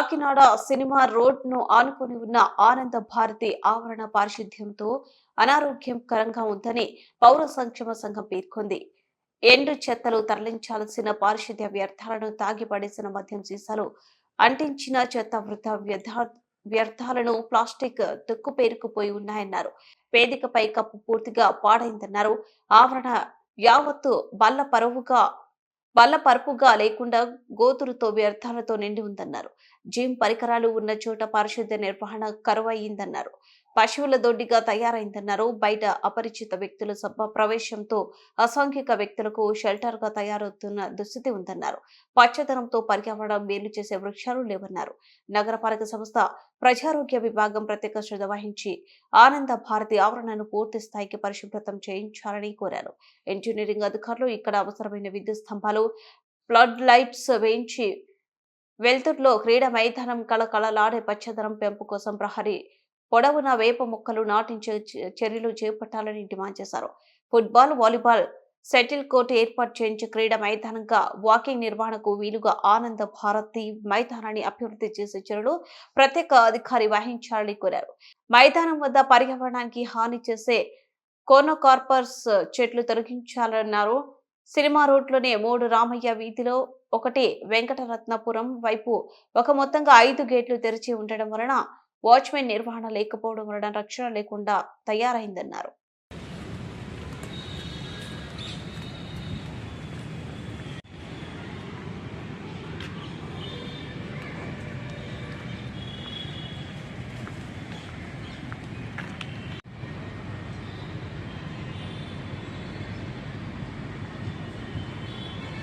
Kakinada cinema road ను ఆనుకుని ఉన్న ఆనంద భారతి ఆవరణ పారిశుధ్యంతో అనారోగ్యకరంగా ఉందని పౌర సంక్షేమ సంఘం పేర్కొంది. ఎండు చెత్తలు తరలించాల్సిన పారిశుధ్య వ్యర్థాలను తాగి పడేసిన మద్యం సీసాలు అంటించిన చెత్త వ్యర్థాలను ప్లాస్టిక్ తుక్కు పేరుకుపోయి ఉన్నాయన్నారు. వేదికపై కప్పు పూర్తిగా పాడైందన్నారు. ఆవరణ యావత్తు బల్లపరుపుగా లేకుండా గోతులతో వ్యర్థాలతో నిండి ఉందన్నారు. జిమ్ పరికరాలు ఉన్న చోట పారిశుద్ధ్య నిర్వహణ కరువయ్యిందన్నారు. పశువుల దొడ్డిగా తయారైందన్నారు. బయట అపరిచిత వ్యక్తుల ప్రవేశంతో అసాంఘిక వ్యక్తులకు షెల్టర్ గా తయారవుతున్న దుస్థితి ఉందన్నారు. పచ్చదనంతో పర్యావరణం మేలు చేసే వృక్షాలు లేవన్నారు. నగరపాలక సంస్థ ప్రజారోగ్య విభాగం ప్రత్యేక శ్రద్ధ వహించి ఆనంద భారతి ఆవరణను పూర్తి స్థాయికి పరిశుభ్రతం చేయించాలని కోరారు. ఇంజనీరింగ్ అధికారులు ఇక్కడ అవసరమైన విద్యుత్ స్తంభాలు, ఫ్లడ్ లైట్స్ వేయించి వెల్తుర్లో క్రీడా మైదానం కళకళలాడే పచ్చదనం పెంపు కోసం ప్రహరీ పొడవున వేప మొక్కలు నాటించే చర్యలు చేపట్టాలని డిమాండ్ చేశారు. ఫుట్బాల్, వాలీబాల్, సెటిల్ కోర్టు ఏర్పాటు చేయించి క్రీడా మైదానంగా వాకింగ్ నిర్వహణకు వీలుగా ఆనంద భారతి మైదానాన్ని అభివృద్ధి చేసే చర్యలు ప్రత్యేక అధికారి వహించాలని కోరారు. మైదానం వద్ద పర్యావరణానికి హాని చేసే కోనోకార్పస్ చెట్లు తొలగించాలన్నారు. సినిమా రోడ్లోనే 3 రామయ్య వీధిలో, 1 వెంకటరత్నపురం వైపు ఒక మొత్తంగా 5 గేట్లు తెరిచి ఉండడం వలన వాచ్మెన్ నిర్వహణ లేకపోవడం వలన రక్షణ లేకుండా తయారైందన్నారు.